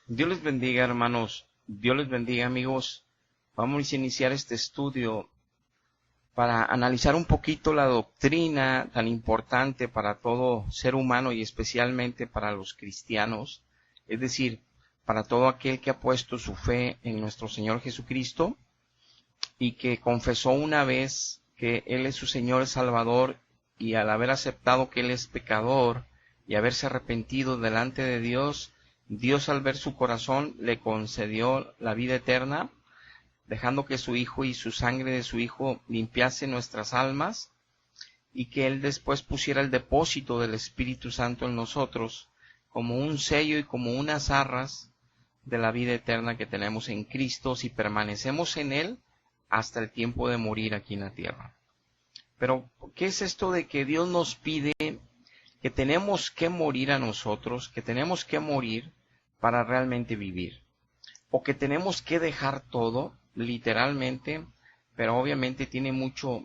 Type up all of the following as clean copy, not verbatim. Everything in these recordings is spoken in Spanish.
Dios les bendiga, hermanos. Dios les bendiga, amigos. Vamos a iniciar este estudio para analizar un poquito la doctrina tan importante para todo ser humano y especialmente para los cristianos, es decir, para todo aquel que ha puesto su fe en nuestro Señor Jesucristo y que confesó una vez que Él es su Señor y Salvador, y al haber aceptado que Él es pecador y haberse arrepentido delante de Dios, Dios al ver su corazón le concedió la vida eterna, dejando que su Hijo y su sangre de su Hijo limpiase nuestras almas, y que Él después pusiera el depósito del Espíritu Santo en nosotros, como un sello y como unas arras de la vida eterna que tenemos en Cristo si permanecemos en Él hasta el tiempo de morir aquí en la tierra. Pero, ¿qué es esto de que Dios nos pide que tenemos que morir a nosotros, que tenemos que morir para realmente vivir? O que tenemos que dejar todo, literalmente, pero obviamente tiene mucho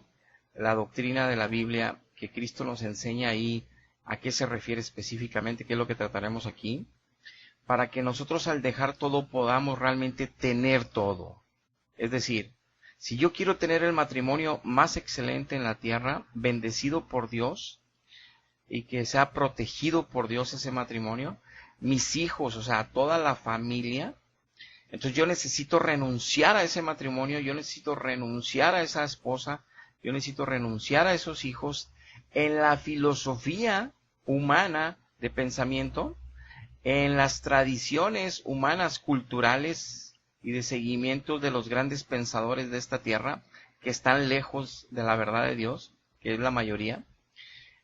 la doctrina de la Biblia que Cristo nos enseña ahí a qué se refiere específicamente, qué es lo que trataremos aquí, para que nosotros al dejar todo podamos realmente tener todo. Es decir, si yo quiero tener el matrimonio más excelente en la tierra, bendecido por Dios, y que sea protegido por Dios ese matrimonio, mis hijos, o sea, toda la familia, entonces yo necesito renunciar a ese matrimonio, yo necesito renunciar a esa esposa, yo necesito renunciar a esos hijos en la filosofía humana de pensamiento, en las tradiciones humanas culturales y de seguimiento de los grandes pensadores de esta tierra, que están lejos de la verdad de Dios, que es la mayoría,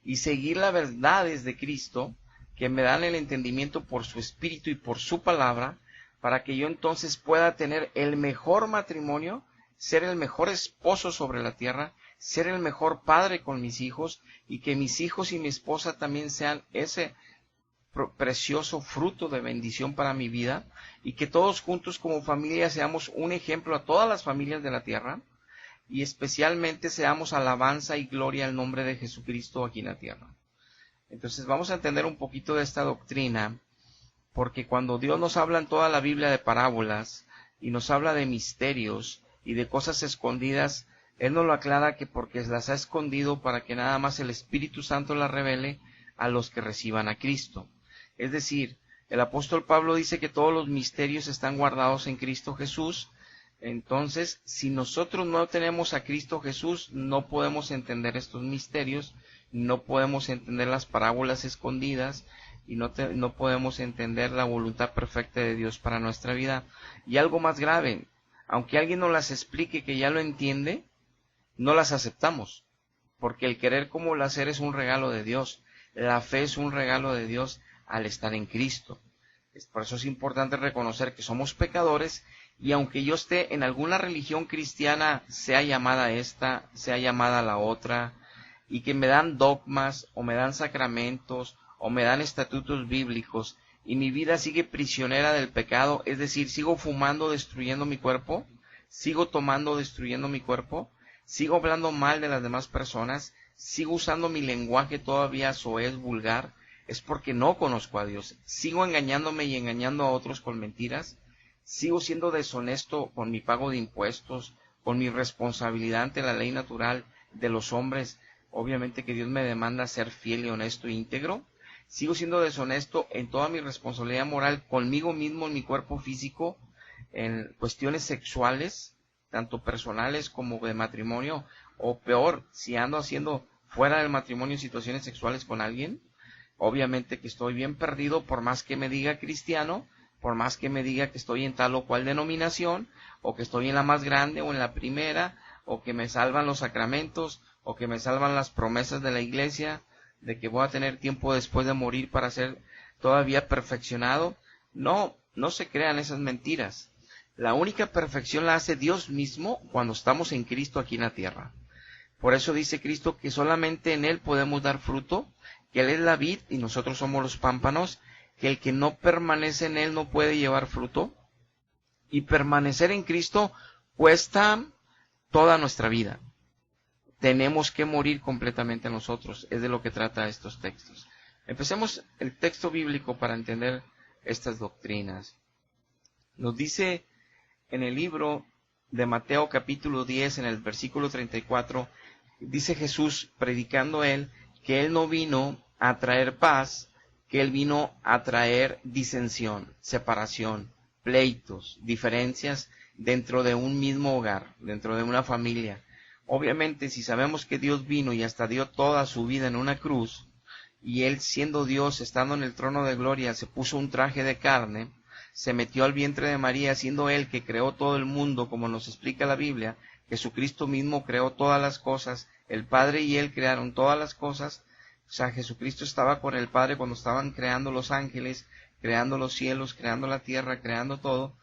y seguir las verdades de Cristo, que me dan el entendimiento por su Espíritu y por su palabra, para que yo entonces pueda tener el mejor matrimonio, ser el mejor esposo sobre la tierra, ser el mejor padre con mis hijos, y que mis hijos y mi esposa también sean ese precioso fruto de bendición para mi vida, y que todos juntos como familia seamos un ejemplo a todas las familias de la tierra, y especialmente seamos alabanza y gloria al nombre de Jesucristo aquí en la tierra. Entonces vamos a entender un poquito de esta doctrina, porque cuando Dios nos habla en toda la Biblia de parábolas, y nos habla de misterios y de cosas escondidas, Él nos lo aclara que porque las ha escondido para que nada más el Espíritu Santo las revele a los que reciban a Cristo. Es decir, el apóstol Pablo dice que todos los misterios están guardados en Cristo Jesús. Entonces, si nosotros no tenemos a Cristo Jesús, no podemos entender estos misterios, no podemos entender las parábolas escondidas, y no podemos entender la voluntad perfecta de Dios para nuestra vida. Y algo más grave, aunque alguien nos las explique que ya lo entiende, no las aceptamos, porque el querer como el hacer es un regalo de Dios, la fe es un regalo de Dios al estar en Cristo. Por eso es importante reconocer que somos pecadores, y aunque yo esté en alguna religión cristiana, sea llamada esta, sea llamada la otra, y que me dan dogmas, o me dan sacramentos, o me dan estatutos bíblicos, y mi vida sigue prisionera del pecado, es decir, sigo fumando destruyendo mi cuerpo, sigo tomando destruyendo mi cuerpo, sigo hablando mal de las demás personas, sigo usando mi lenguaje todavía soez, vulgar, es porque no conozco a Dios, sigo engañándome y engañando a otros con mentiras, sigo siendo deshonesto con mi pago de impuestos, con mi responsabilidad ante la ley natural de los hombres, obviamente que Dios me demanda ser fiel y honesto e íntegro, sigo siendo deshonesto en toda mi responsabilidad moral conmigo mismo, en mi cuerpo físico, en cuestiones sexuales, tanto personales como de matrimonio, o peor, si ando haciendo fuera del matrimonio situaciones sexuales con alguien, obviamente que estoy bien perdido por más que me diga cristiano, por más que me diga que estoy en tal o cual denominación, o que estoy en la más grande o en la primera, o que me salvan los sacramentos, o que me salvan las promesas de la iglesia, de que voy a tener tiempo después de morir para ser todavía perfeccionado. No se crean esas mentiras. La única perfección la hace Dios mismo cuando estamos en Cristo aquí en la tierra. Por eso dice Cristo que solamente en Él podemos dar fruto, que Él es la vid y nosotros somos los pámpanos, que el que no permanece en Él no puede llevar fruto, y permanecer en Cristo cuesta toda nuestra vida. Tenemos que morir completamente a nosotros, es de lo que trata estos textos. Empecemos el texto bíblico para entender estas doctrinas. Nos dice en el libro de Mateo capítulo 10, en el versículo 34, dice Jesús, predicando él, que él no vino a traer paz, que él vino a traer disensión, separación, pleitos, diferencias dentro de un mismo hogar, dentro de una familia. Obviamente, si sabemos que Dios vino y hasta dio toda su vida en una cruz, y él siendo Dios, estando en el trono de gloria, se puso un traje de carne, se metió al vientre de María, siendo él que creó todo el mundo, como nos explica la Biblia, Jesucristo mismo creó todas las cosas, el Padre y él crearon todas las cosas. O sea, Jesucristo estaba con el Padre cuando estaban creando los ángeles, creando los cielos, creando la tierra, creando todo.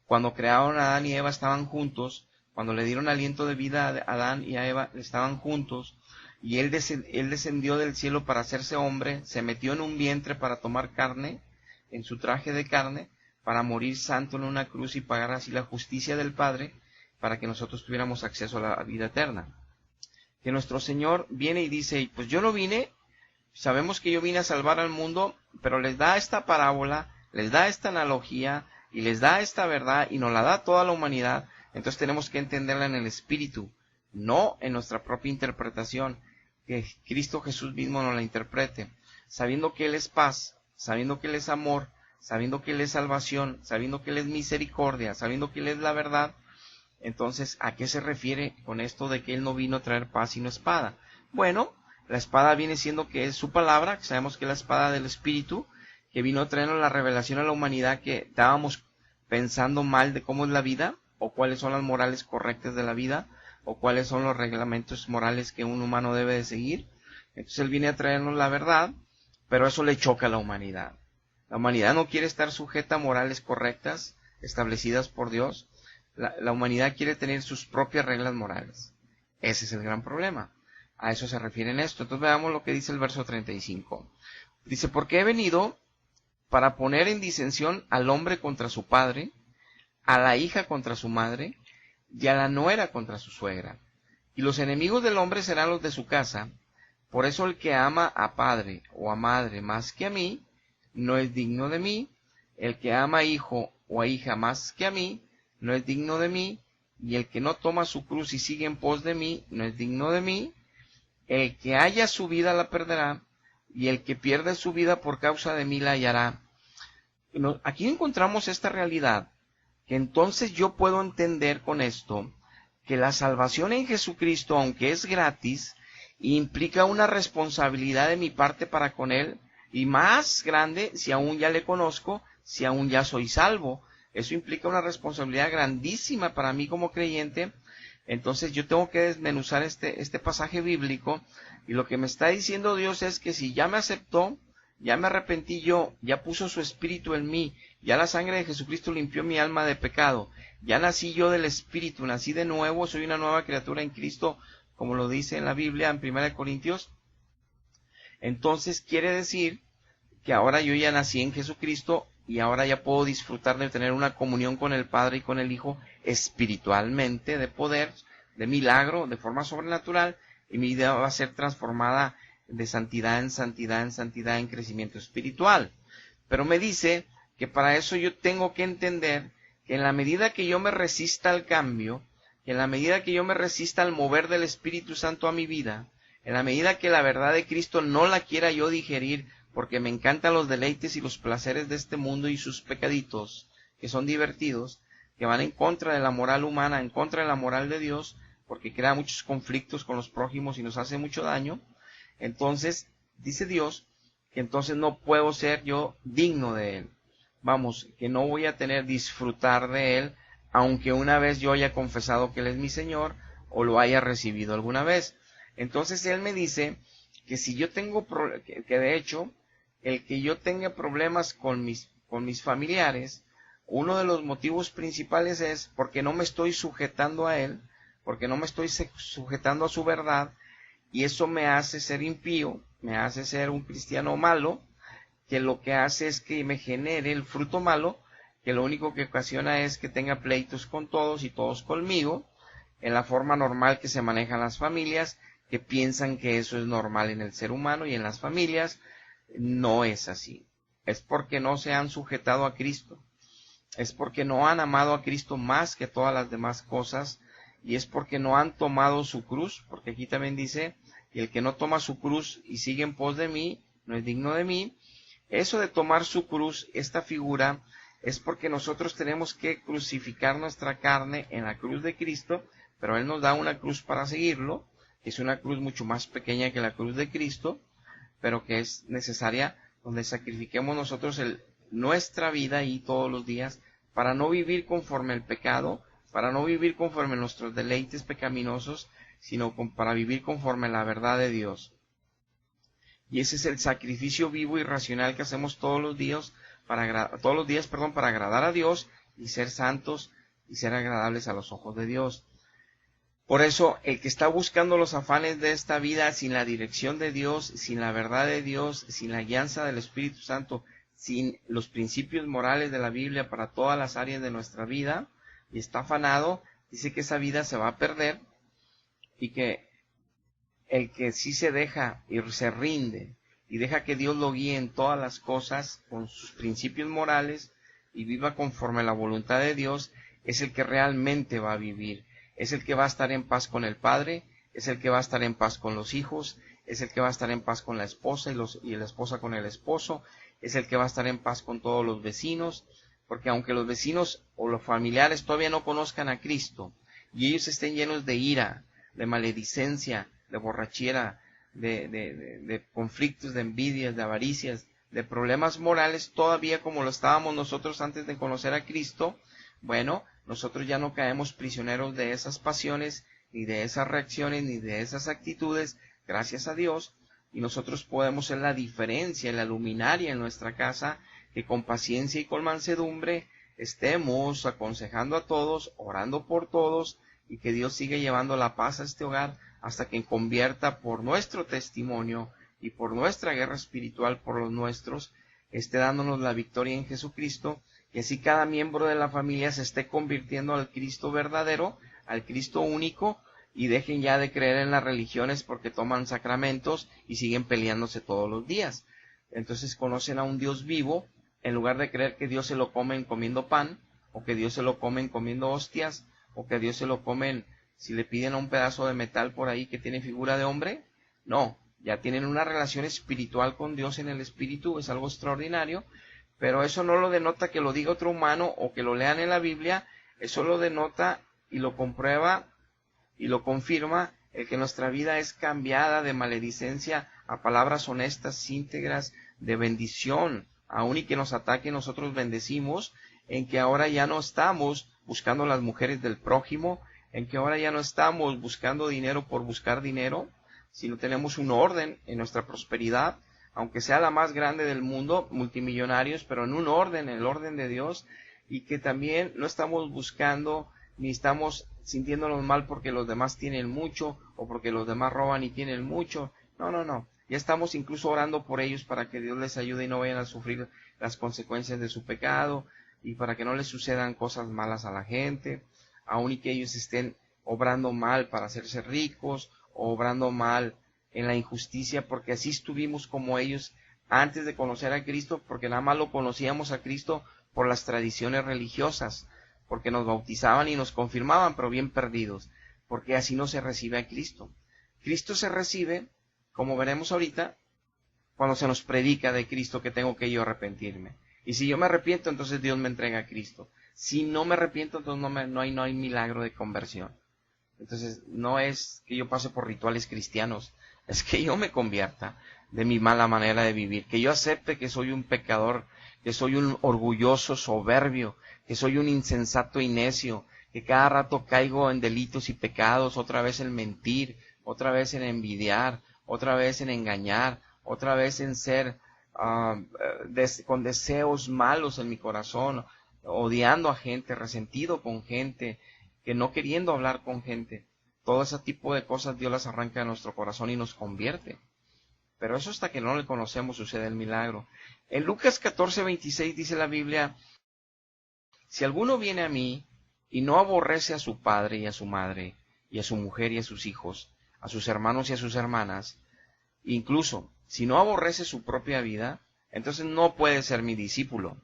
Cuando crearon a Adán y Eva estaban juntos, cuando le dieron aliento de vida a Adán y a Eva estaban juntos, y él descendió del cielo para hacerse hombre, se metió en un vientre para tomar carne, en su traje de carne, para morir santo en una cruz y pagar así la justicia del Padre, para que nosotros tuviéramos acceso a la vida eterna. Que nuestro Señor viene y dice, pues yo no vine, sabemos que yo vine a salvar al mundo, pero les da esta parábola, les da esta analogía, y les da esta verdad, y nos la da toda la humanidad. Entonces tenemos que entenderla en el Espíritu, no en nuestra propia interpretación, que Cristo Jesús mismo nos la interprete, sabiendo que Él es paz, sabiendo que Él es amor, sabiendo que Él es salvación, sabiendo que Él es misericordia, sabiendo que Él es la verdad. Entonces, ¿a qué se refiere con esto de que Él no vino a traer paz sino espada? Bueno, la espada viene siendo que es su palabra, que sabemos que es la espada del Espíritu, que vino a traernos la revelación a la humanidad que estábamos pensando mal de cómo es la vida, o cuáles son las morales correctas de la vida, o cuáles son los reglamentos morales que un humano debe de seguir. Entonces Él viene a traernos la verdad, pero eso le choca a la humanidad. La humanidad no quiere estar sujeta a morales correctas, establecidas por Dios. La humanidad quiere tener sus propias reglas morales. Ese es el gran problema. A eso se refiere en esto. Entonces veamos lo que dice el verso 35. Dice, porque he venido para poner en disensión al hombre contra su padre, a la hija contra su madre, y a la nuera contra su suegra. Y los enemigos del hombre serán los de su casa. Por eso el que ama a padre o a madre más que a mí, no es digno de mí. El que ama a hijo o a hija más que a mí, no es digno de mí. Y el que no toma su cruz y sigue en pos de mí, no es digno de mí. El que haya su vida la perderá, y el que pierde su vida por causa de mí la hallará. Aquí encontramos esta realidad, que entonces yo puedo entender con esto, que la salvación en Jesucristo, aunque es gratis, implica una responsabilidad de mi parte para con Él, y más grande si aún ya le conozco, si aún ya soy salvo. Eso implica una responsabilidad grandísima para mí como creyente. Entonces yo tengo que desmenuzar este pasaje bíblico, y lo que me está diciendo Dios es que si ya me aceptó, ya me arrepentí yo, ya puso su espíritu en mí, ya la sangre de Jesucristo limpió mi alma de pecado, ya nací yo del espíritu, nací de nuevo, soy una nueva criatura en Cristo, como lo dice en la Biblia en 1 Corintios. Entonces quiere decir que ahora yo ya nací en Jesucristo y ahora ya puedo disfrutar de tener una comunión con el Padre y con el Hijo espiritualmente, de poder, de milagro, de forma sobrenatural, y mi vida va a ser transformada de santidad en santidad en santidad en crecimiento espiritual. Pero me dice que para eso yo tengo que entender que en la medida que yo me resista al cambio, que en la medida que yo me resista al mover del Espíritu Santo a mi vida, en la medida que la verdad de Cristo no la quiera yo digerir, porque me encantan los deleites y los placeres de este mundo y sus pecaditos, que son divertidos, que van en contra de la moral humana, en contra de la moral de Dios, porque crea muchos conflictos con los prójimos y nos hace mucho daño. Entonces, dice Dios, que entonces no puedo ser yo digno de Él. Vamos, que no voy a disfrutar de Él, aunque una vez yo haya confesado que Él es mi Señor, o lo haya recibido alguna vez. Entonces Él me dice que si yo tengo, que de hecho, el que yo tenga problemas con mis familiares, uno de los motivos principales es porque no me estoy sujetando a Él, porque no me estoy sujetando a su verdad, y eso me hace ser impío, me hace ser un cristiano malo, que lo que hace es que me genere el fruto malo, que lo único que ocasiona es que tenga pleitos con todos y todos conmigo, en la forma normal que se manejan las familias, que piensan que eso es normal en el ser humano y en las familias. No es así. Es porque no se han sujetado a Cristo. es porque no han amado a Cristo más que todas las demás cosas, y es porque no han tomado su cruz, porque aquí también dice, y el que no toma su cruz y sigue en pos de mí, no es digno de mí. Eso de tomar su cruz, esta figura, es porque nosotros tenemos que crucificar nuestra carne en la cruz de Cristo, pero Él nos da una cruz para seguirlo, que es una cruz mucho más pequeña que la cruz de Cristo, pero que es necesaria, donde sacrifiquemos nosotros nuestra vida ahí todos los días, para no vivir conforme al pecado, para no vivir conforme a nuestros deleites pecaminosos, sino para vivir conforme a la verdad de Dios. Y ese es el sacrificio vivo y racional que hacemos todos los días, para agradar a Dios y ser santos y ser agradables a los ojos de Dios. Por eso, el que está buscando los afanes de esta vida sin la dirección de Dios, sin la verdad de Dios, sin la guianza del Espíritu Santo, sin los principios morales de la Biblia para todas las áreas de nuestra vida, y está afanado, dice que esa vida se va a perder, y que el que sí se deja y se rinde, y deja que Dios lo guíe en todas las cosas con sus principios morales, y viva conforme a la voluntad de Dios, es el que realmente va a vivir. Es el que va a estar en paz con el Padre, es el que va a estar en paz con los hijos, es el que va a estar en paz con la esposa y la esposa con el esposo, es el que va a estar en paz con todos los vecinos, porque aunque los vecinos o los familiares todavía no conozcan a Cristo, y ellos estén llenos de ira, de maledicencia, de borrachera, de conflictos, de envidias, de avaricias, de problemas morales, todavía como lo estábamos nosotros antes de conocer a Cristo, bueno, nosotros ya no caemos prisioneros de esas pasiones, ni de esas reacciones, ni de esas actitudes, gracias a Dios, y nosotros podemos ser la diferencia, la luminaria en nuestra casa, que con paciencia y con mansedumbre estemos aconsejando a todos, orando por todos, y que Dios siga llevando la paz a este hogar hasta que convierta por nuestro testimonio y por nuestra guerra espiritual por los nuestros, esté dándonos la victoria en Jesucristo, y así cada miembro de la familia se esté convirtiendo al Cristo verdadero, al Cristo único, y dejen ya de creer en las religiones porque toman sacramentos y siguen peleándose todos los días. Entonces conocen a un Dios vivo, en lugar de creer que Dios se lo comen comiendo pan, o que Dios se lo comen comiendo hostias, o que Dios se lo comen si le piden a un pedazo de metal por ahí que tiene figura de hombre. No, ya tienen una relación espiritual con Dios en el espíritu, es algo extraordinario, pero eso no lo denota que lo diga otro humano o que lo lean en la Biblia, eso lo denota y lo comprueba y lo confirma el que nuestra vida es cambiada de maledicencia a palabras honestas, íntegras, de bendición, aun y que nos ataque nosotros bendecimos, en que ahora ya no estamos buscando las mujeres del prójimo, en que ahora ya no estamos buscando dinero por buscar dinero, sino tenemos un orden en nuestra prosperidad, aunque sea la más grande del mundo, multimillonarios, pero en un orden, en el orden de Dios, y que también no estamos buscando ni estamos sintiéndonos mal porque los demás tienen mucho o porque los demás roban y tienen mucho. No. Ya estamos incluso orando por ellos para que Dios les ayude y no vayan a sufrir las consecuencias de su pecado y para que no les sucedan cosas malas a la gente, aun y que ellos estén obrando mal para hacerse ricos o obrando mal en la injusticia, porque así estuvimos como ellos antes de conocer a Cristo, porque nada más lo conocíamos a Cristo por las tradiciones religiosas, porque nos bautizaban y nos confirmaban, pero bien perdidos, porque así no se recibe a Cristo. Cristo se recibe, como veremos ahorita, cuando se nos predica de Cristo que tengo que yo arrepentirme. Y si yo me arrepiento, entonces Dios me entrega a Cristo. Si no me arrepiento, entonces no hay milagro de conversión. Entonces no es que yo pase por rituales cristianos, es que yo me convierta de mi mala manera de vivir, que yo acepte que soy un pecador, que soy un orgulloso soberbio, que soy un insensato y necio, que cada rato caigo en delitos y pecados, otra vez en mentir, otra vez en envidiar, otra vez en engañar, otra vez en ser con deseos malos en mi corazón, odiando a gente, resentido con gente, que no queriendo hablar con gente. Todo ese tipo de cosas Dios las arranca de nuestro corazón y nos convierte. Pero eso hasta que no le conocemos sucede el milagro. En Lucas 14:26 dice la Biblia: si alguno viene a mí y no aborrece a su padre y a su madre, y a su mujer y a sus hijos, a sus hermanos y a sus hermanas, incluso si no aborrece su propia vida, entonces no puede ser mi discípulo.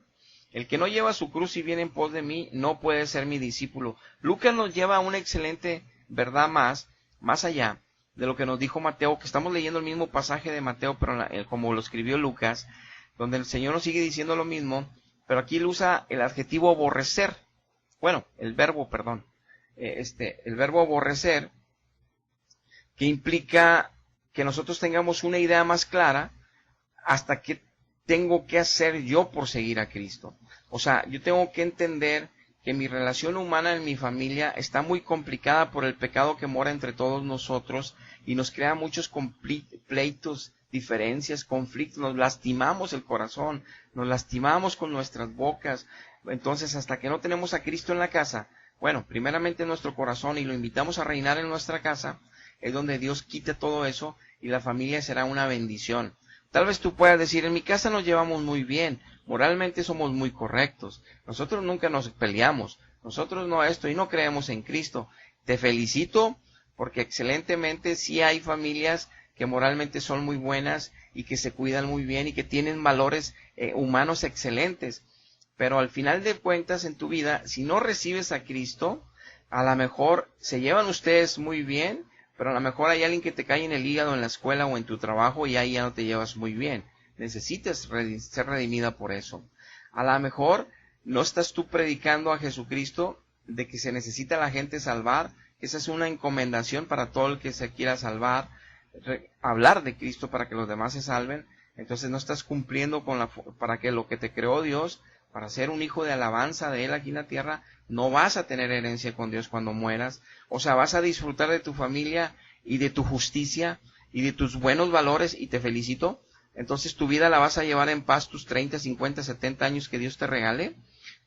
El que no lleva su cruz y viene en pos de mí, no puede ser mi discípulo. Lucas nos lleva a una excelente verdad más allá de lo que nos dijo Mateo, que estamos leyendo el mismo pasaje de Mateo, pero como lo escribió Lucas, donde el Señor nos sigue diciendo lo mismo, pero aquí él usa el adjetivo aborrecer. Bueno, el verbo aborrecer, que implica que nosotros tengamos una idea más clara hasta qué tengo que hacer yo por seguir a Cristo. O sea, yo tengo que entender que mi relación humana en mi familia está muy complicada por el pecado que mora entre todos nosotros y nos crea muchos pleitos, diferencias, conflictos, nos lastimamos el corazón, nos lastimamos con nuestras bocas. Entonces, hasta que no tenemos a Cristo en la casa, bueno, primeramente en nuestro corazón y lo invitamos a reinar en nuestra casa, es donde Dios quite todo eso y la familia será una bendición. Tal vez tú puedas decir, en mi casa nos llevamos muy bien, moralmente somos muy correctos, nosotros nunca nos peleamos, nosotros no esto y no creemos en Cristo. Te felicito porque excelentemente sí hay familias que moralmente son muy buenas y que se cuidan muy bien y que tienen valores humanos excelentes. Pero al final de cuentas en tu vida, si no recibes a Cristo, a lo mejor se llevan ustedes muy bien, pero a lo mejor hay alguien que te cae en el hígado en la escuela o en tu trabajo y ahí ya no te llevas muy bien. Necesitas ser redimida por eso. A lo mejor no estás tú predicando a Jesucristo de que se necesita a la gente salvar. Esa es una encomendación para todo el que se quiera salvar. Hablar de Cristo para que los demás se salven. Entonces no estás cumpliendo para que lo que te creó Dios, para ser un hijo de alabanza de Él aquí en la tierra, no vas a tener herencia con Dios cuando mueras. O sea, vas a disfrutar de tu familia y de tu justicia y de tus buenos valores y te felicito. Entonces tu vida la vas a llevar en paz tus 30, 50, 70 años que Dios te regale,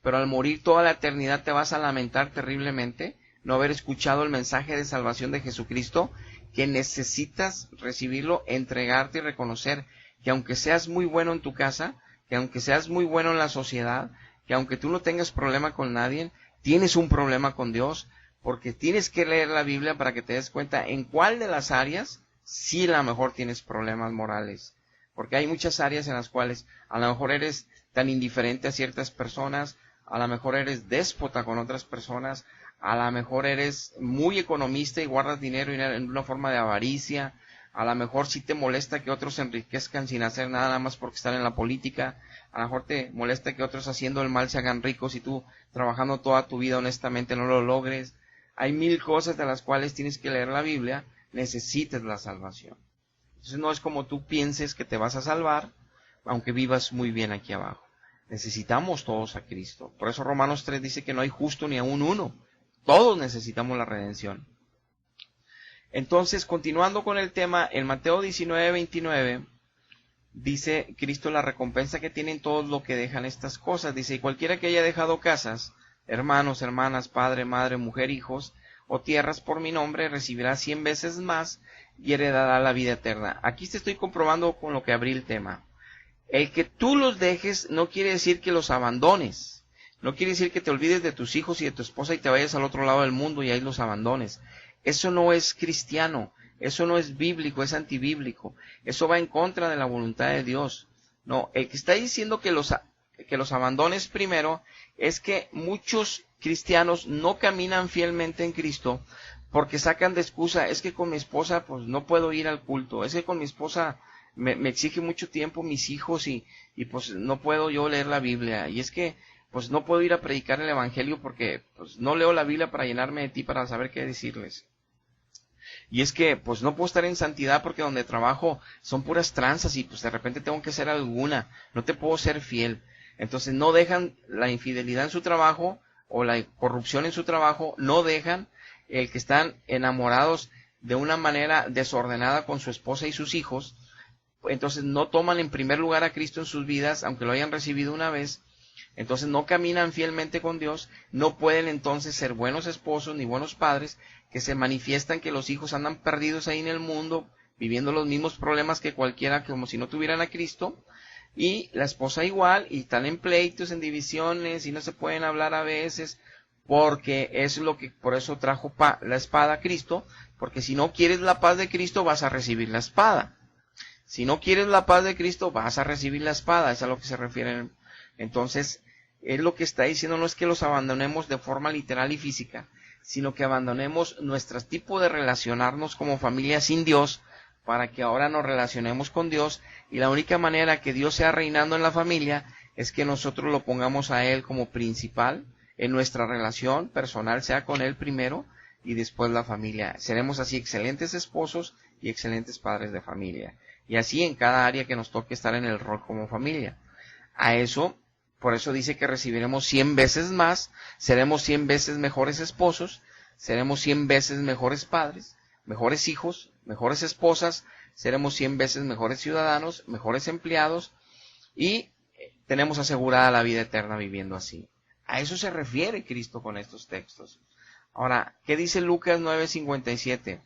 pero al morir toda la eternidad te vas a lamentar terriblemente no haber escuchado el mensaje de salvación de Jesucristo, que necesitas recibirlo, entregarte y reconocer que aunque seas muy bueno en tu casa, que aunque seas muy bueno en la sociedad, que aunque tú no tengas problema con nadie, tienes un problema con Dios, porque tienes que leer la Biblia para que te des cuenta en cuál de las áreas sí a lo mejor tienes problemas morales. Porque hay muchas áreas en las cuales a lo mejor eres tan indiferente a ciertas personas, a lo mejor eres déspota con otras personas, a lo mejor eres muy economista y guardas dinero en una forma de avaricia, a lo mejor sí te molesta que otros se enriquezcan sin hacer nada más porque están en la política, a lo mejor te molesta que otros haciendo el mal se hagan ricos y tú trabajando toda tu vida honestamente no lo logres. Hay 1000 cosas de las cuales tienes que leer la Biblia, necesitas la salvación. Entonces no es como tú pienses que te vas a salvar, aunque vivas muy bien aquí abajo. Necesitamos todos a Cristo. Por eso Romanos 3 dice que no hay justo ni aún uno. Todos necesitamos la redención. Entonces, continuando con el tema, en Mateo 19:29, dice Cristo la recompensa que tienen todos los que dejan estas cosas. Dice, y cualquiera que haya dejado casas, hermanos, hermanas, padre, madre, mujer, hijos, o tierras por mi nombre, recibirá 100 veces más y heredará la vida eterna. Aquí te estoy comprobando con lo que abrí el tema. El que tú los dejes no quiere decir que los abandones. No quiere decir que te olvides de tus hijos y de tu esposa y te vayas al otro lado del mundo y ahí los abandones. Eso no es cristiano, eso no es bíblico, es antibíblico. Eso va en contra de la voluntad de Dios. No, el que está diciendo que los abandones primero es que muchos cristianos no caminan fielmente en Cristo porque sacan de excusa, es que con mi esposa pues no puedo ir al culto, es que con mi esposa me exige mucho tiempo mis hijos y pues no puedo yo leer la Biblia, y es que pues no puedo ir a predicar el evangelio porque pues no leo la Biblia para llenarme de ti para saber qué decirles. Y es que pues no puedo estar en santidad porque donde trabajo son puras tranzas y pues de repente tengo que hacer alguna, no te puedo ser fiel. Entonces no dejan la infidelidad en su trabajo o la corrupción en su trabajo, no dejan el que están enamorados de una manera desordenada con su esposa y sus hijos. Entonces no toman en primer lugar a Cristo en sus vidas, aunque lo hayan recibido una vez. Entonces no caminan fielmente con Dios, no pueden entonces ser buenos esposos ni buenos padres, que se manifiestan que los hijos andan perdidos ahí en el mundo, viviendo los mismos problemas que cualquiera, como si no tuvieran a Cristo, y la esposa igual, y están en pleitos, en divisiones, y no se pueden hablar a veces, porque es lo que, por eso trajo la espada a Cristo, porque si no quieres la paz de Cristo vas a recibir la espada. Si no quieres la paz de Cristo vas a recibir la espada, es a lo que se refieren. Entonces, Él lo que está diciendo no es que los abandonemos de forma literal y física, sino que abandonemos nuestro tipo de relacionarnos como familia sin Dios, para que ahora nos relacionemos con Dios, y la única manera que Dios sea reinando en la familia es que nosotros lo pongamos a Él como principal en nuestra relación personal, sea con Él primero y después la familia. Seremos así excelentes esposos y excelentes padres de familia, y así en cada área que nos toque estar en el rol como familia. A eso, por eso dice que recibiremos 100 veces más, seremos 100 veces mejores esposos, seremos 100 veces mejores padres, mejores hijos, mejores esposas, seremos 100 veces mejores ciudadanos, mejores empleados, y tenemos asegurada la vida eterna viviendo así. A eso se refiere Cristo con estos textos. Ahora, ¿qué dice Lucas 9:57?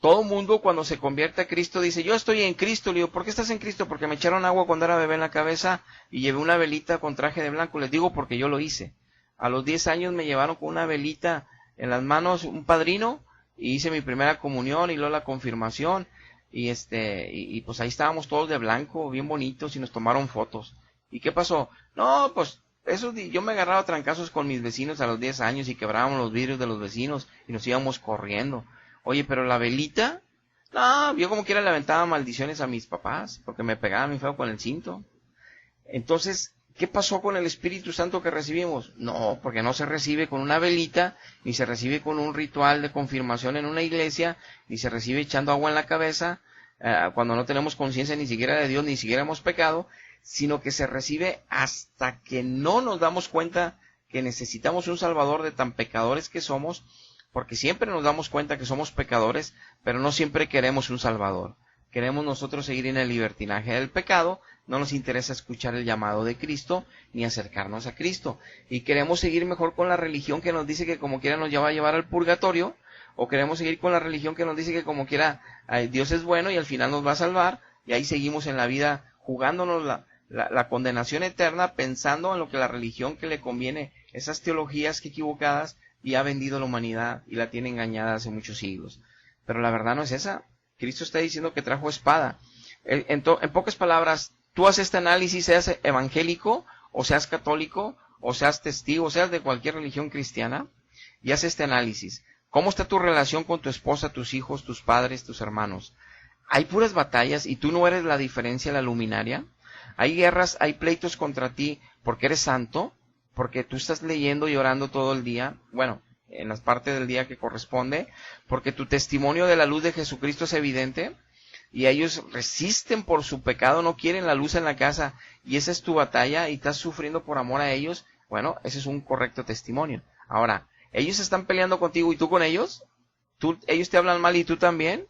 Todo mundo cuando se convierte a Cristo dice, yo estoy en Cristo. Le digo, ¿por qué estás en Cristo? Porque me echaron agua cuando era bebé en la cabeza y llevé una velita con traje de blanco. Les digo porque yo lo hice. A los 10 años me llevaron con una velita en las manos un padrino y hice mi primera comunión y luego la confirmación. Y pues ahí estábamos todos de blanco, bien bonitos, y nos tomaron fotos. ¿Y qué pasó? No, pues yo me agarraba a trancazos con mis vecinos a los 10 años y quebrábamos los vidrios de los vecinos y nos íbamos corriendo. Oye, pero la velita, no, yo como quiera le aventaba maldiciones a mis papás, porque me pegaban mi feo con el cinto. Entonces, ¿qué pasó con el Espíritu Santo que recibimos? No, porque no se recibe con una velita, ni se recibe con un ritual de confirmación en una iglesia, ni se recibe echando agua en la cabeza, cuando no tenemos conciencia ni siquiera de Dios, ni siquiera hemos pecado, sino que se recibe hasta que no nos damos cuenta que necesitamos un Salvador de tan pecadores que somos, porque siempre nos damos cuenta que somos pecadores, pero no siempre queremos un Salvador. Queremos nosotros seguir en el libertinaje del pecado, no nos interesa escuchar el llamado de Cristo, ni acercarnos a Cristo. Y queremos seguir mejor con la religión que nos dice que como quiera nos va a llevar al purgatorio, o queremos seguir con la religión que nos dice que como quiera Dios es bueno y al final nos va a salvar, y ahí seguimos en la vida jugándonos la condenación eterna, pensando en lo que la religión que le conviene, esas teologías que equivocadas, y ha vendido la humanidad y la tiene engañada hace muchos siglos. Pero la verdad no es esa. Cristo está diciendo que trajo espada. En pocas palabras, tú haces este análisis, seas evangélico, o seas católico, o seas testigo, o seas de cualquier religión cristiana, y haz este análisis. ¿Cómo está tu relación con tu esposa, tus hijos, tus padres, tus hermanos? ¿Hay puras batallas y tú no eres la diferencia, la luminaria? ¿Hay guerras, hay pleitos contra ti porque eres santo? Porque tú estás leyendo y orando todo el día, bueno, en las partes del día que corresponde, porque tu testimonio de la luz de Jesucristo es evidente, y ellos resisten por su pecado, no quieren la luz en la casa, y esa es tu batalla, y estás sufriendo por amor a ellos, bueno, ese es un correcto testimonio. Ahora, ¿ellos están peleando contigo y tú con ellos? ¿Ellos te hablan mal y tú también?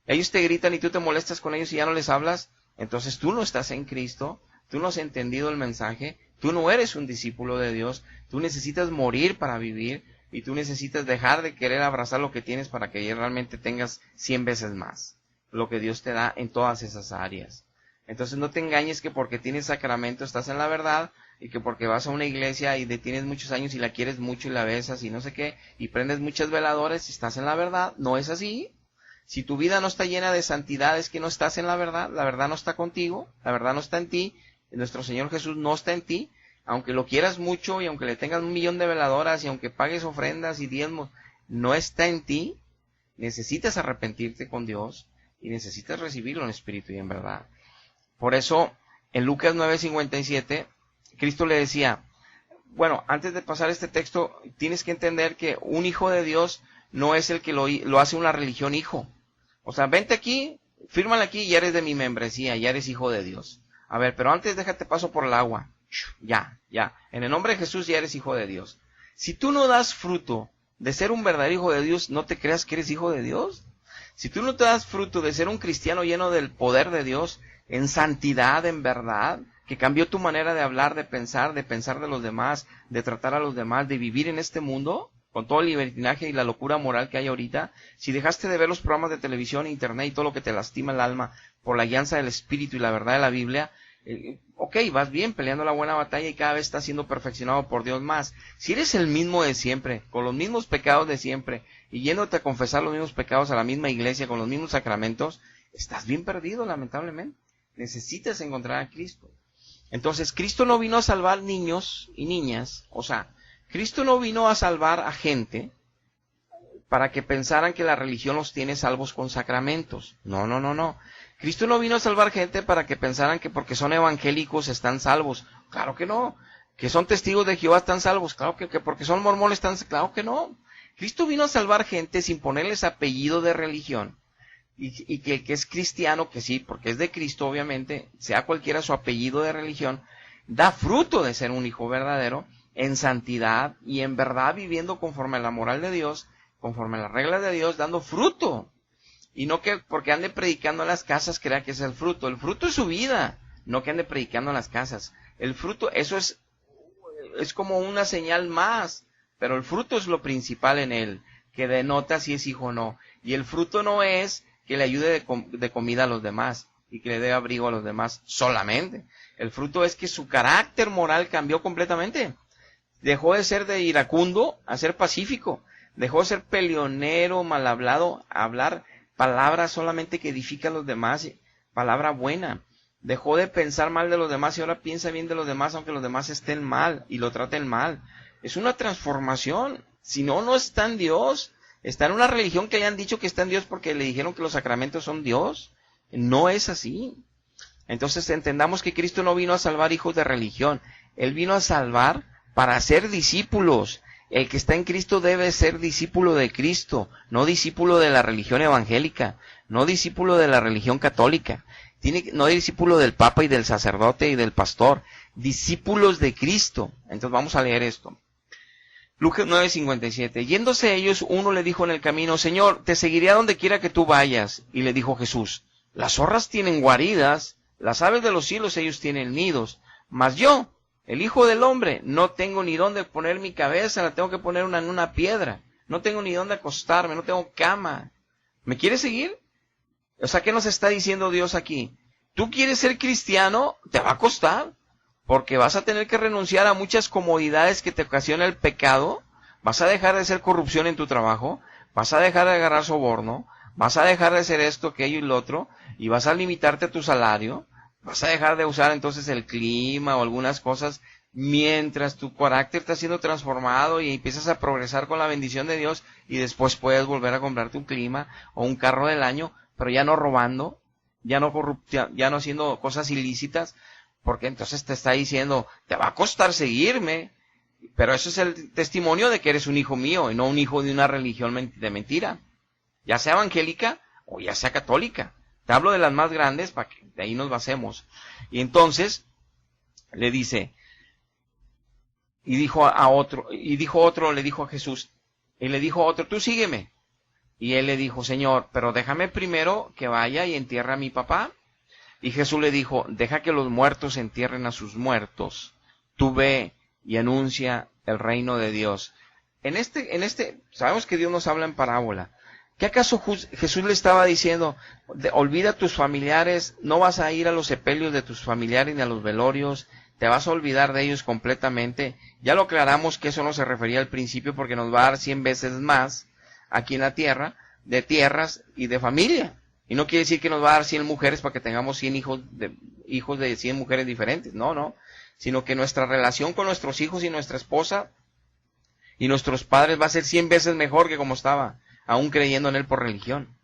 ¿Ellos te gritan y tú te molestas con ellos y ya no les hablas? Entonces tú no estás en Cristo, tú no has entendido el mensaje, tú no eres un discípulo de Dios, tú necesitas morir para vivir y tú necesitas dejar de querer abrazar lo que tienes para que realmente tengas 100 veces más lo que Dios te da en todas esas áreas. Entonces no te engañes que porque tienes sacramento estás en la verdad y que porque vas a una iglesia y tienes muchos años y la quieres mucho y la besas y no sé qué y prendes muchas veladoras y estás en la verdad. No es así. Si tu vida no está llena de santidad es que no estás en la verdad no está contigo, la verdad no está en ti. Nuestro Señor Jesús no está en ti, aunque lo quieras mucho y aunque le tengas 1,000,000 de veladoras y aunque pagues ofrendas y diezmos, no está en ti. Necesitas arrepentirte con Dios y necesitas recibirlo en espíritu y en verdad. Por eso, en Lucas 9:57, Cristo le decía, bueno, antes de pasar este texto, tienes que entender que un hijo de Dios no es el que lo hace una religión hijo. O sea, vente aquí, fírmale aquí y ya eres de mi membresía, ya eres hijo de Dios. A ver, pero antes déjate paso por el agua. Ya. En el nombre de Jesús ya eres hijo de Dios. Si tú no das fruto de ser un verdadero hijo de Dios, ¿no te creas que eres hijo de Dios? Si tú no te das fruto de ser un cristiano lleno del poder de Dios, en santidad, en verdad, que cambió tu manera de hablar, de pensar de los demás, de tratar a los demás, de vivir en este mundo, con todo el libertinaje y la locura moral que hay ahorita, si dejaste de ver los programas de televisión, internet y todo lo que te lastima el alma por la guianza del Espíritu y la verdad de la Biblia, ok, vas bien peleando la buena batalla y cada vez estás siendo perfeccionado por Dios más. Si eres el mismo de siempre, con los mismos pecados de siempre, y yéndote a confesar los mismos pecados a la misma iglesia, con los mismos sacramentos, estás bien perdido, lamentablemente. Necesitas encontrar a Cristo. Entonces, Cristo no vino a salvar niños y niñas, o sea, Cristo no vino a salvar a gente para que pensaran que la religión los tiene salvos con sacramentos. No, no, no, no. Cristo no vino a salvar gente para que pensaran que porque son evangélicos están salvos. Claro que no. Que son testigos de Jehová están salvos. Claro que porque son mormones están, claro que no. Cristo vino a salvar gente sin ponerles apellido de religión. Y que el que es cristiano, que sí, porque es de Cristo obviamente, sea cualquiera su apellido de religión, da fruto de ser un hijo verdadero, en santidad y en verdad viviendo conforme a la moral de Dios, conforme a las reglas de Dios, dando fruto. Y no que porque ande predicando en las casas crea que es el fruto. El fruto es su vida, no que ande predicando en las casas. El fruto, eso es como una señal más, pero el fruto es lo principal en él, que denota si es hijo o no. Y el fruto no es que le ayude de comida a los demás y que le dé abrigo a los demás solamente. El fruto es que su carácter moral cambió completamente. Dejó de ser de iracundo a ser pacífico. Dejó de ser peleonero, mal hablado, a hablar palabras solamente que edifican a los demás, palabra buena. Dejó de pensar mal de los demás y ahora piensa bien de los demás aunque los demás estén mal y lo traten mal. Es una transformación. Si no, no está en Dios. Está en una religión que hayan dicho que está en Dios porque le dijeron que los sacramentos son Dios. No es así. Entonces entendamos que Cristo no vino a salvar hijos de religión. Él vino a salvar para ser discípulos. El que está en Cristo debe ser discípulo de Cristo, no discípulo de la religión evangélica, no discípulo de la religión católica, no discípulo del Papa y del sacerdote y del pastor, discípulos de Cristo. Entonces vamos a leer esto. Lucas 9:57. Yéndose ellos, uno le dijo en el camino, Señor, te seguiré a donde quiera que tú vayas. Y le dijo Jesús, las zorras tienen guaridas, las aves de los cielos ellos tienen nidos, mas yo, el Hijo del Hombre, no tengo ni dónde poner mi cabeza, la tengo que poner en una piedra. No tengo ni dónde acostarme, no tengo cama. ¿Me quieres seguir? O sea, ¿qué nos está diciendo Dios aquí? ¿Tú quieres ser cristiano? Te va a costar, porque vas a tener que renunciar a muchas comodidades que te ocasiona el pecado. Vas a dejar de hacer corrupción en tu trabajo, vas a dejar de agarrar soborno, vas a dejar de hacer esto, aquello y lo otro, y vas a limitarte a tu salario. Vas a dejar de usar entonces el clima o algunas cosas mientras tu carácter está siendo transformado y empiezas a progresar con la bendición de Dios y después puedes volver a comprarte un clima o un carro del año, pero ya no robando, ya no haciendo cosas ilícitas, porque entonces te está diciendo, te va a costar seguirme, pero eso es el testimonio de que eres un hijo mío y no un hijo de una religión de mentira, ya sea evangélica o ya sea católica. Te hablo de las más grandes para que de ahí nos basemos. Y entonces le dice, le dijo a Jesús, y le dijo a otro, tú sígueme. Y él le dijo, Señor, pero déjame primero que vaya y entierre a mi papá. Y Jesús le dijo, deja que los muertos entierren a sus muertos. Tú ve y anuncia el reino de Dios. Sabemos que Dios nos habla en parábola. ¿Qué acaso Jesús le estaba diciendo? Olvida a tus familiares, no vas a ir a los sepelios de tus familiares ni a los velorios, te vas a olvidar de ellos completamente. Ya lo aclaramos que eso no se refería al principio porque nos va a dar 100 veces más aquí en la tierra, de tierras y de familia. Y no quiere decir que nos va a dar 100 mujeres para que tengamos 100 hijos de 100 mujeres diferentes, no, sino que nuestra relación con nuestros hijos y nuestra esposa y nuestros padres va a ser 100 veces mejor que como estaba, aún creyendo en Él por religión.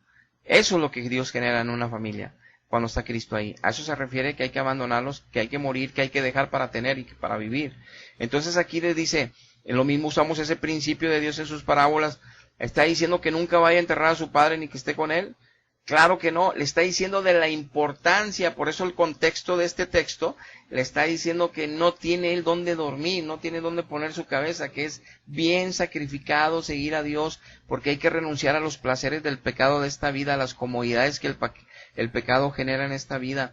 Eso es lo que Dios genera en una familia, cuando está Cristo ahí. A eso se refiere que hay que abandonarlos, que hay que morir, que hay que dejar para tener y para vivir. Entonces aquí le dice, en lo mismo usamos ese principio de Dios en sus parábolas, está diciendo que nunca vaya a enterrar a su padre ni que esté con él. Claro que no, le está diciendo de la importancia, por eso el contexto de este texto, le está diciendo que no tiene él dónde dormir, no tiene dónde poner su cabeza, que es bien sacrificado seguir a Dios, porque hay que renunciar a los placeres del pecado de esta vida, a las comodidades que el pecado genera en esta vida.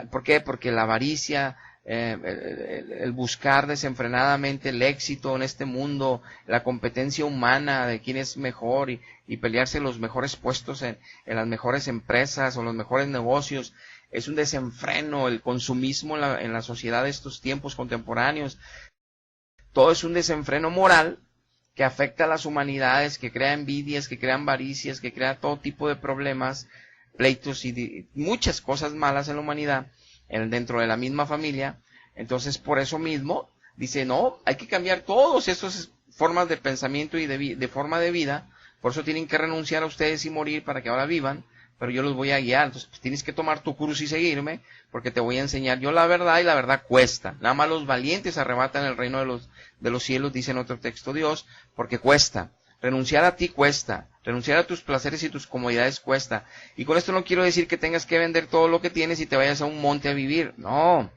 ¿Por qué? Porque la avaricia, el buscar desenfrenadamente el éxito en este mundo, la competencia humana de quién es mejor y pelearse los mejores puestos en las mejores empresas o los mejores negocios, es un desenfreno. El consumismo en la sociedad de estos tiempos contemporáneos, todo es un desenfreno moral que afecta a las humanidades, que crea envidias, que crea avaricias, que crea todo tipo de problemas, pleitos y muchas cosas malas en la humanidad, dentro de la misma familia. Entonces, por eso mismo, dice, no, hay que cambiar todas esas formas de pensamiento y de forma de vida. Por eso tienen que renunciar a ustedes y morir para que ahora vivan, pero yo los voy a guiar. Entonces, pues, tienes que tomar tu cruz y seguirme, porque te voy a enseñar yo la verdad, y la verdad cuesta. Nada más los valientes arrebatan el reino de los cielos, dice en otro texto Dios, porque cuesta. Renunciar a ti cuesta, renunciar a tus placeres y tus comodidades cuesta. Y con esto no quiero decir que tengas que vender todo lo que tienes y te vayas a un monte a vivir, no,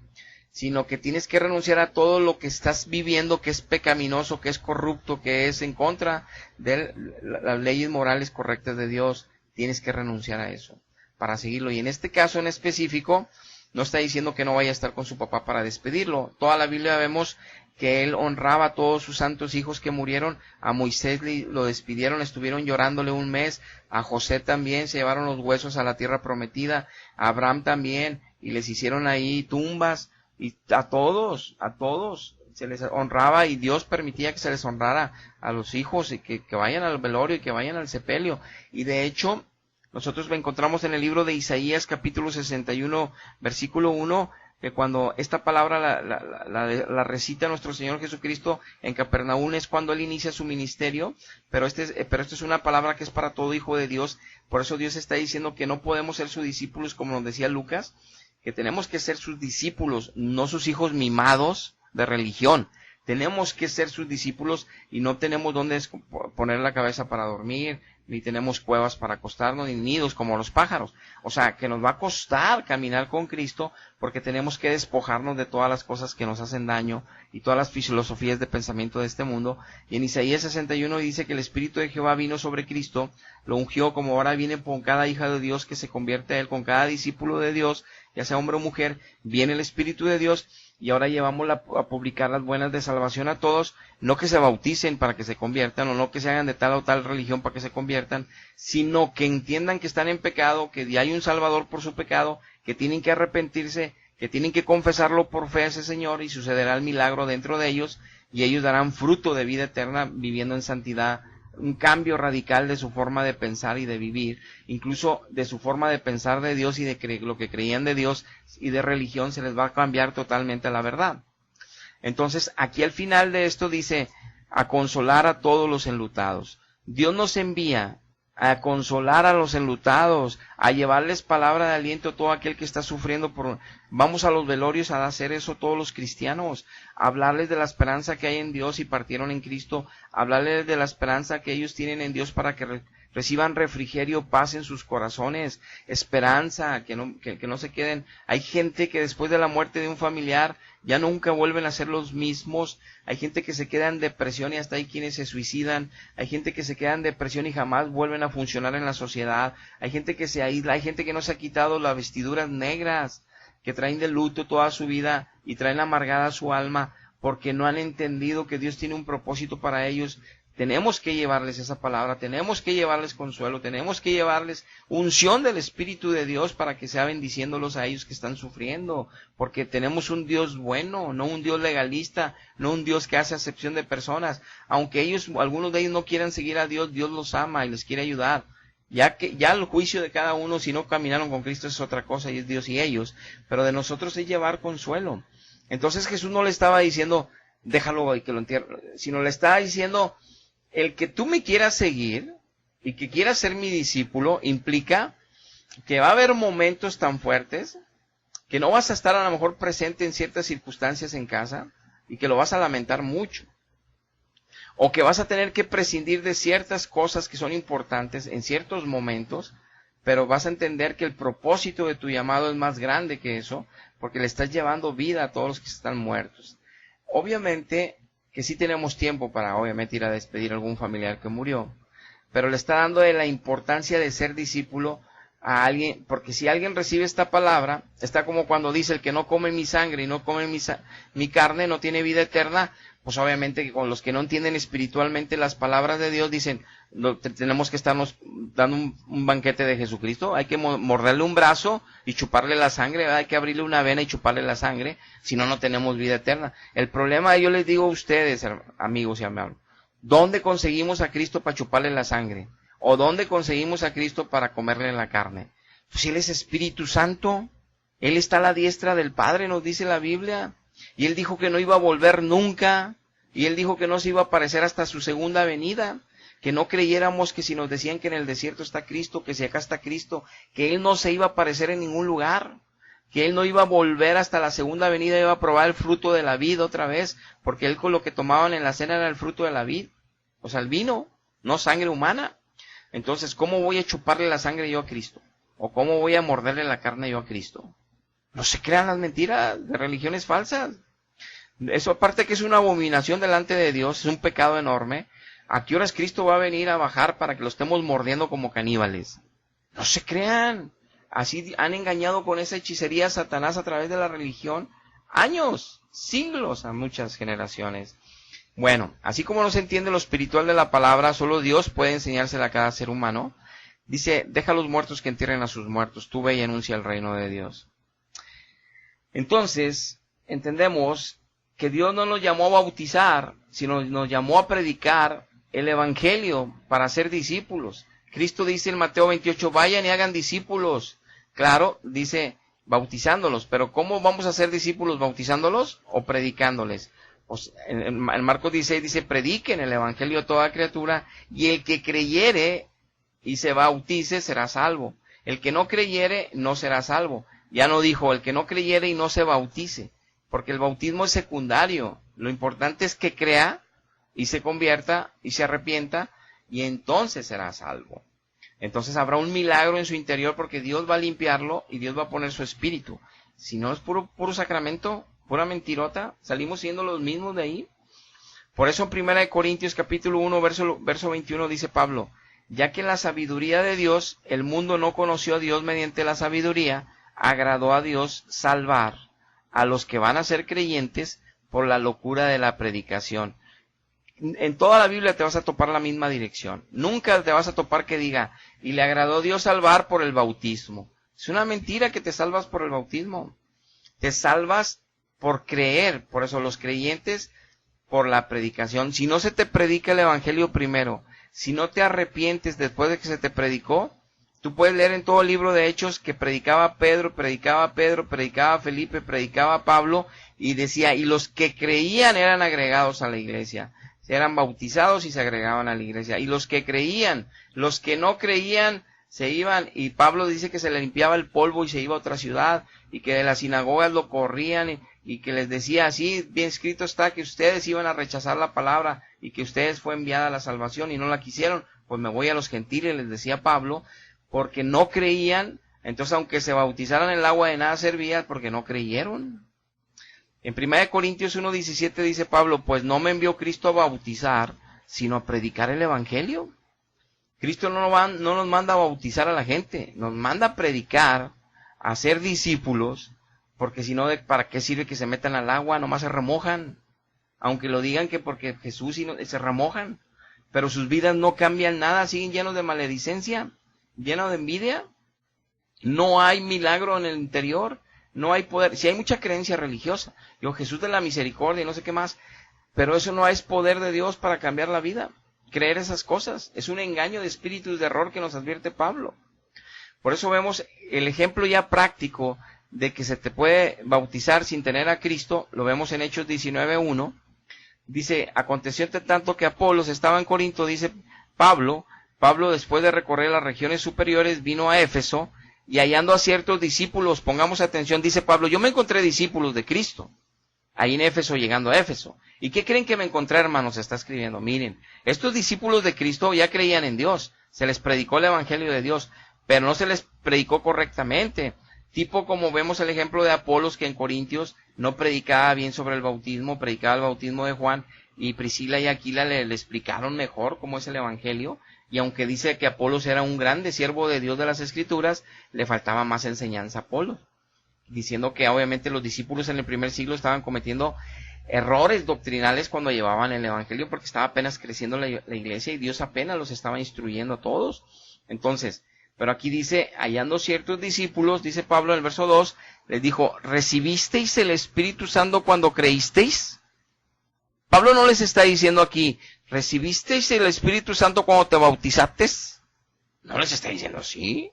sino que tienes que renunciar a todo lo que estás viviendo que es pecaminoso, que es corrupto, que es en contra de las leyes morales correctas de Dios. Tienes que renunciar a eso para seguirlo. Y en este caso en específico, no está diciendo que no vaya a estar con su papá para despedirlo. Toda la Biblia vemos que él honraba a todos sus santos hijos que murieron. A Moisés lo despidieron, estuvieron llorándole un mes. A José también se llevaron los huesos a la tierra prometida. A Abraham también, y les hicieron ahí tumbas. Y a todos se les honraba, y Dios permitía que se les honrara a los hijos, y que vayan al velorio y que vayan al sepelio. Y de hecho, nosotros lo encontramos en el libro de Isaías, capítulo 61, versículo 1, que cuando esta palabra la recita nuestro Señor Jesucristo en Capernaum, es cuando Él inicia su ministerio, pero esta es una palabra que es para todo hijo de Dios. Por eso Dios está diciendo que no podemos ser sus discípulos, como nos decía Lucas, que tenemos que ser sus discípulos, no sus hijos mimados de religión. Tenemos que ser sus discípulos, y no tenemos dónde poner la cabeza para dormir, ni tenemos cuevas para acostarnos, ni nidos como los pájaros. O sea, que nos va a costar caminar con Cristo, porque tenemos que despojarnos de todas las cosas que nos hacen daño y todas las filosofías de pensamiento de este mundo. Y en Isaías 61 dice que el Espíritu de Jehová vino sobre Cristo, lo ungió, como ahora viene con cada hija de Dios que se convierte a Él, con cada discípulo de Dios, ya sea hombre o mujer, viene el Espíritu de Dios. Y ahora llevamos a publicar las buenas de salvación a todos, no que se bauticen para que se conviertan, o no que se hagan de tal o tal religión para que se conviertan, sino que entiendan que están en pecado, que hay un Salvador por su pecado, que tienen que arrepentirse, que tienen que confesarlo por fe a ese Señor, y sucederá el milagro dentro de ellos, y ellos darán fruto de vida eterna viviendo en santidad, un cambio radical de su forma de pensar y de vivir, incluso de su forma de pensar de Dios y de lo que creían de Dios y de religión se les va a cambiar totalmente a la verdad. Entonces, aquí al final de esto dice, a consolar a todos los enlutados. Dios nos envía a consolar a los enlutados, a llevarles palabra de aliento a todo aquel que está sufriendo Vamos a los velorios a hacer eso todos los cristianos, a hablarles de la esperanza que hay en Dios y partieron en Cristo, a hablarles de la esperanza que ellos tienen en Dios para que reciban refrigerio, paz en sus corazones, esperanza, que no se queden. Hay gente que después de la muerte de un familiar ya nunca vuelven a ser los mismos. Hay gente que se queda en depresión y hasta hay quienes se suicidan. Hay gente que se queda en depresión y jamás vuelven a funcionar en la sociedad. Hay gente que se aísla, hay gente que no se ha quitado las vestiduras negras, que traen de luto toda su vida y traen amargada su alma porque no han entendido que Dios tiene un propósito para ellos. Tenemos que llevarles esa palabra, tenemos que llevarles consuelo, tenemos que llevarles unción del Espíritu de Dios para que sea bendiciéndolos a ellos que están sufriendo, porque tenemos un Dios bueno, no un Dios legalista, no un Dios que hace acepción de personas. Aunque algunos de ellos no quieran seguir a Dios, Dios los ama y les quiere ayudar. Ya el juicio de cada uno, si no caminaron con Cristo, es otra cosa, y es Dios y ellos, pero de nosotros es llevar consuelo. Entonces Jesús no le estaba diciendo, déjalo y que lo entierre, sino le estaba diciendo, el que tú me quieras seguir y que quieras ser mi discípulo implica que va a haber momentos tan fuertes que no vas a estar a lo mejor presente en ciertas circunstancias en casa y que lo vas a lamentar mucho. O que vas a tener que prescindir de ciertas cosas que son importantes en ciertos momentos, pero vas a entender que el propósito de tu llamado es más grande que eso, porque le estás llevando vida a todos los que están muertos. Obviamente que sí tenemos tiempo para obviamente ir a despedir a algún familiar que murió, pero le está dando de la importancia de ser discípulo a alguien, porque si alguien recibe esta palabra, está como cuando dice, el que no come mi sangre y no come mi carne no tiene vida eterna. Pues obviamente que con los que no entienden espiritualmente las palabras de Dios dicen, tenemos que estarnos dando un banquete de Jesucristo, hay que morderle un brazo y chuparle la sangre, hay que abrirle una vena y chuparle la sangre, si no, no tenemos vida eterna. El problema, yo les digo a ustedes, amigos y hermanos, ¿dónde conseguimos a Cristo para chuparle la sangre? ¿O dónde conseguimos a Cristo para comerle la carne? Pues Él es Espíritu Santo, Él está a la diestra del Padre, nos dice la Biblia. Y Él dijo que no iba a volver nunca. Y Él dijo que no se iba a aparecer hasta su segunda venida. Que no creyéramos que si nos decían que en el desierto está Cristo, que si acá está Cristo, que Él no se iba a aparecer en ningún lugar. Que Él no iba a volver hasta la segunda venida, iba a probar el fruto de la vid otra vez. Porque Él con lo que tomaban en la cena era el fruto de la vid. O sea, el vino, no sangre humana. Entonces, ¿cómo voy a chuparle la sangre yo a Cristo? ¿O cómo voy a morderle la carne yo a Cristo? No se crean las mentiras de religiones falsas. Eso aparte que es una abominación delante de Dios, es un pecado enorme. ¿A qué horas Cristo va a venir a bajar para que lo estemos mordiendo como caníbales? No se crean. Así han engañado con esa hechicería a Satanás a través de la religión años, siglos, a muchas generaciones. Bueno, así como no se entiende lo espiritual de la palabra, solo Dios puede enseñársela a cada ser humano. Dice, deja a los muertos que entierren a sus muertos, tú ve y anuncia el reino de Dios. Entonces, entendemos que Dios no nos llamó a bautizar, sino nos llamó a predicar el evangelio para ser discípulos. Cristo dice en Mateo 28, vayan y hagan discípulos. Claro, dice bautizándolos, pero ¿cómo vamos a ser discípulos? ¿Bautizándolos o predicándoles? Pues en Marcos 16 dice, prediquen el evangelio a toda criatura, y el que creyere y se bautice será salvo. El que no creyere no será salvo. Ya no dijo el que no creyere y no se bautice, porque el bautismo es secundario. Lo importante es que crea y se convierta y se arrepienta, y entonces será salvo. Entonces habrá un milagro en su interior porque Dios va a limpiarlo y Dios va a poner su espíritu. Si no es puro sacramento, pura mentirota, salimos siendo los mismos de ahí. Por eso en 1 Corintios capítulo 1, verso 21 dice Pablo, ya que la sabiduría de Dios, el mundo no conoció a Dios mediante la sabiduría, agradó a Dios salvar a los que van a ser creyentes por la locura de la predicación. En toda la Biblia te vas a topar la misma dirección. Nunca te vas a topar que diga, y le agradó a Dios salvar por el bautismo. Es una mentira que te salvas por el bautismo. Te salvas por creer. Por eso los creyentes, por la predicación. Si no se te predica el evangelio primero, si no te arrepientes después de que se te predicó, tú puedes leer en todo el libro de Hechos que predicaba Pedro, predicaba Felipe, predicaba Pablo, y decía, y los que creían eran agregados a la iglesia. Eran bautizados y se agregaban a la iglesia. Y los que creían, los que no creían, se iban, y Pablo dice que se le limpiaba el polvo y se iba a otra ciudad, y que de las sinagogas lo corrían, y que les decía, así bien escrito está que ustedes iban a rechazar la palabra, y que ustedes fue enviada la salvación y no la quisieron, pues me voy a los gentiles, les decía Pablo, porque no creían. Entonces aunque se bautizaran en el agua de nada servía, porque no creyeron. En 1 Corintios 1:17 dice Pablo, pues no me envió Cristo a bautizar, sino a predicar el evangelio. Cristo no nos manda a bautizar a la gente, nos manda a predicar, a ser discípulos, porque si no, ¿para qué sirve que se metan al agua? Nomás se remojan. Aunque lo digan que porque Jesús se remojan, pero sus vidas no cambian nada, siguen llenos de maledicencia, llenos de envidia. No hay milagro en el interior. No hay poder, si hay mucha creencia religiosa, Jesús de la misericordia y no sé qué más, pero eso no es poder de Dios para cambiar la vida. Creer esas cosas es un engaño de espíritus de error que nos advierte Pablo. Por eso vemos el ejemplo ya práctico de que se te puede bautizar sin tener a Cristo, lo vemos en Hechos 19:1. Dice, aconteció entre tanto que Apolos estaba en Corinto, dice Pablo después de recorrer las regiones superiores vino a Éfeso, y hallando a ciertos discípulos, pongamos atención, dice Pablo, yo me encontré discípulos de Cristo, ahí en Éfeso, llegando a Éfeso. ¿Y qué creen que me encontré, hermanos? Está escribiendo, miren, estos discípulos de Cristo ya creían en Dios, se les predicó el evangelio de Dios, pero no se les predicó correctamente. Tipo como vemos el ejemplo de Apolos, que en Corintios no predicaba bien sobre el bautismo, predicaba el bautismo de Juan, y Priscila y Aquila le explicaron mejor cómo es el evangelio. Y aunque dice que Apolos era un grande siervo de Dios de las Escrituras, le faltaba más enseñanza a Apolos, diciendo que obviamente los discípulos en el primer siglo estaban cometiendo errores doctrinales cuando llevaban el evangelio, porque estaba apenas creciendo la iglesia y Dios apenas los estaba instruyendo a todos. Entonces, pero aquí dice, hallando ciertos discípulos, dice Pablo en el verso 2, les dijo, ¿recibisteis el Espíritu Santo cuando creísteis? Pablo no les está diciendo aquí, ¿recibisteis el Espíritu Santo cuando te bautizaste? No les está diciendo así.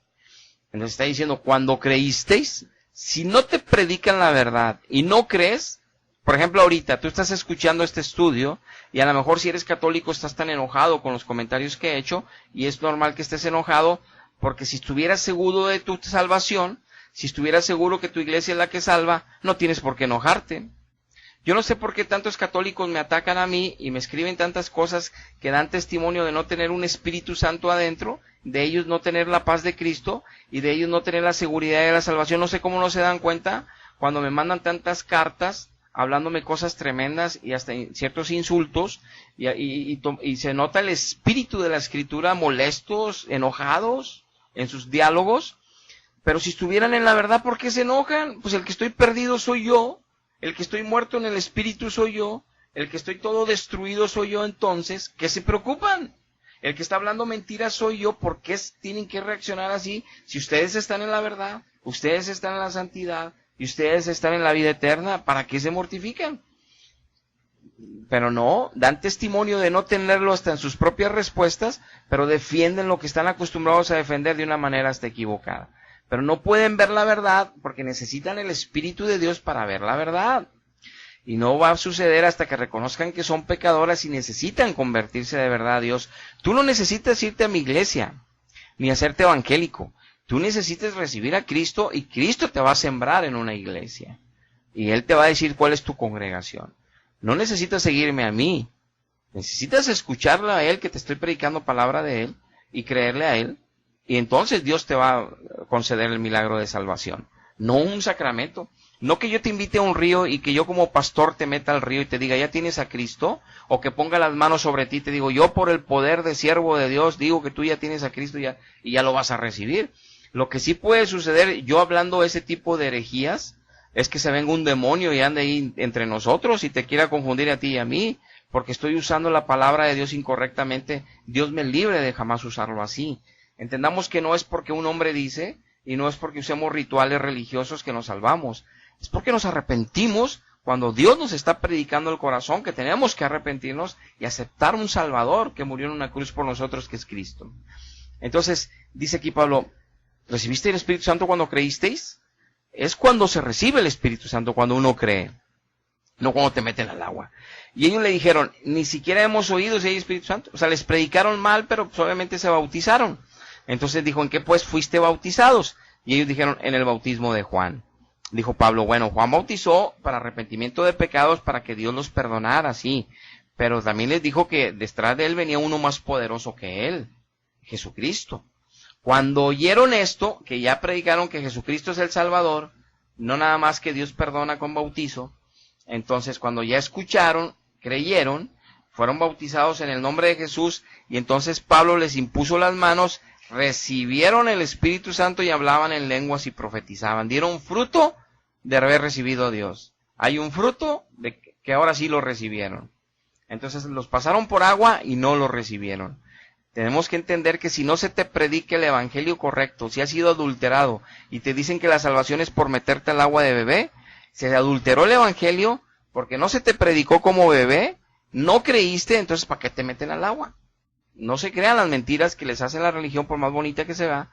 Les está diciendo, cuando creísteis, si no te predican la verdad y no crees, Por ejemplo, ahorita tú estás escuchando este estudio y a lo mejor si eres católico estás tan enojado con los comentarios que he hecho, y es normal que estés enojado porque si estuvieras seguro de tu salvación, si estuvieras seguro que tu iglesia es la que salva, no tienes por qué enojarte. Yo no sé por qué tantos católicos me atacan a mí y me escriben tantas cosas que dan testimonio de no tener un Espíritu Santo adentro, de ellos no tener la paz de Cristo y de ellos no tener la seguridad de la salvación. No sé cómo no se dan cuenta cuando me mandan tantas cartas hablándome cosas tremendas y hasta ciertos insultos y se nota el espíritu de la Escritura molestos, enojados en sus diálogos. Pero si estuvieran en la verdad, ¿por qué se enojan? Pues el que estoy perdido soy yo. El que estoy muerto en el espíritu soy yo, el que estoy todo destruido soy yo. Entonces, ¿qué se preocupan? El que está hablando mentiras soy yo. ¿Por qué tienen que reaccionar así? Si ustedes están en la verdad, ustedes están en la santidad y ustedes están en la vida eterna, ¿para qué se mortifican? Pero no, dan testimonio de no tenerlo hasta en sus propias respuestas, pero defienden lo que están acostumbrados a defender de una manera hasta equivocada. Pero no pueden ver la verdad porque necesitan el Espíritu de Dios para ver la verdad. Y no va a suceder hasta que reconozcan que son pecadoras y necesitan convertirse de verdad a Dios. Tú no necesitas irte a mi iglesia, ni hacerte evangélico. Tú necesitas recibir a Cristo y Cristo te va a sembrar en una iglesia. Y Él te va a decir cuál es tu congregación. No necesitas seguirme a mí. Necesitas escucharle a Él, que te estoy predicando palabra de Él, y creerle a Él. Y entonces Dios te va a conceder el milagro de salvación. No un sacramento. No que yo te invite a un río y que yo como pastor te meta al río y te diga, ¿ya tienes a Cristo? O que ponga las manos sobre ti y te digo, yo por el poder de siervo de Dios digo que tú ya tienes a Cristo y ya lo vas a recibir. Lo que sí puede suceder, yo hablando ese tipo de herejías, es que se venga un demonio y ande ahí entre nosotros y te quiera confundir a ti y a mí, porque estoy usando la palabra de Dios incorrectamente. Dios me libre de jamás usarlo así. Entendamos que no es porque un hombre dice, y no es porque usemos rituales religiosos que nos salvamos. Es porque nos arrepentimos cuando Dios nos está predicando el corazón, que tenemos que arrepentirnos y aceptar un Salvador que murió en una cruz por nosotros, que es Cristo. Entonces, dice aquí Pablo, ¿recibisteis el Espíritu Santo cuando creísteis? Es cuando se recibe el Espíritu Santo, cuando uno cree, no cuando te meten al agua. Y ellos le dijeron, ni siquiera hemos oído si hay Espíritu Santo. O sea, les predicaron mal, pero pues obviamente se bautizaron. Entonces dijo, ¿en qué pues fuiste bautizados? Y ellos dijeron, en el bautismo de Juan. Dijo Pablo, bueno, Juan bautizó para arrepentimiento de pecados, para que Dios los perdonara, sí. Pero también les dijo que detrás de él venía uno más poderoso que él, Jesucristo. Cuando oyeron esto, que ya predicaron que Jesucristo es el Salvador, no nada más que Dios perdona con bautizo, entonces cuando ya escucharon, creyeron, fueron bautizados en el nombre de Jesús, y entonces Pablo les impuso las manos, recibieron el Espíritu Santo y hablaban en lenguas y profetizaban. Dieron fruto de haber recibido a Dios. Hay un fruto de que ahora sí lo recibieron. Entonces los pasaron por agua y no lo recibieron. Tenemos que entender que si no se te predica el evangelio correcto, si has sido adulterado y te dicen que la salvación es por meterte al agua de bebé, se adulteró el evangelio porque no se te predicó como bebé, no creíste, entonces ¿para qué te meten al agua? No se crean las mentiras que les hace la religión, por más bonita que se vea,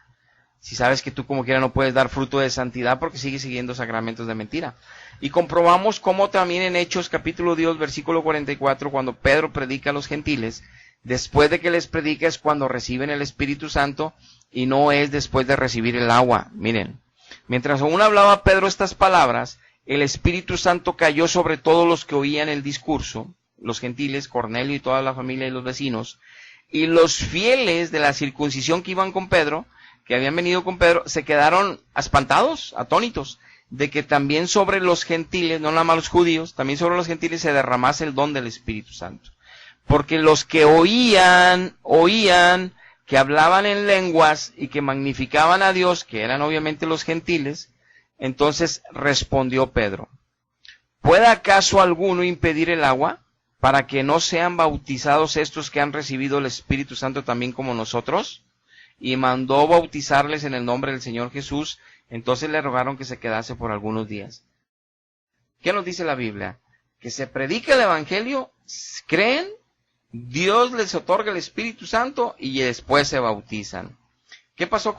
si sabes que tú como quiera no puedes dar fruto de santidad porque sigues siguiendo sacramentos de mentira. Y comprobamos cómo también en Hechos capítulo 2 versículo 44, cuando Pedro predica a los gentiles, después de que les predica es cuando reciben el Espíritu Santo y no es después de recibir el agua. Miren, mientras aún hablaba Pedro estas palabras, el Espíritu Santo cayó sobre todos los que oían el discurso, los gentiles, Cornelio y toda la familia y los vecinos, y los fieles de la circuncisión que iban con Pedro, que habían venido con Pedro, se quedaron espantados, atónitos, de que también sobre los gentiles, no nada más los judíos, también sobre los gentiles se derramase el don del Espíritu Santo. Porque los que oían que hablaban en lenguas y que magnificaban a Dios, que eran obviamente los gentiles, entonces respondió Pedro, ¿puede acaso alguno impedir el agua para que no sean bautizados estos que han recibido el Espíritu Santo también como nosotros? Y mandó bautizarles en el nombre del Señor Jesús. Entonces le rogaron que se quedase por algunos días. ¿Qué nos dice la Biblia? Que se predica el Evangelio, creen, Dios les otorga el Espíritu Santo y después se bautizan. ¿Qué pasó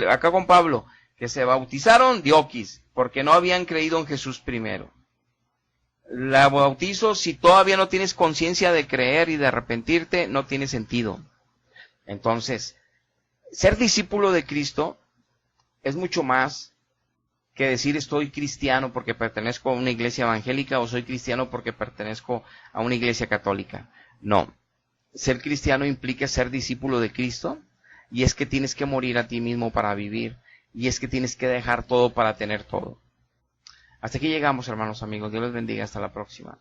acá con Pablo? Que se bautizaron diokis, porque no habían creído en Jesús primero. La bautizo, si todavía no tienes conciencia de creer y de arrepentirte, no tiene sentido. Entonces, ser discípulo de Cristo es mucho más que decir estoy cristiano porque pertenezco a una iglesia evangélica o soy cristiano porque pertenezco a una iglesia católica. No. Ser cristiano implica ser discípulo de Cristo, y es que tienes que morir a ti mismo para vivir, y es que tienes que dejar todo para tener todo. Hasta aquí llegamos, hermanos amigos. Dios les bendiga. Hasta la próxima.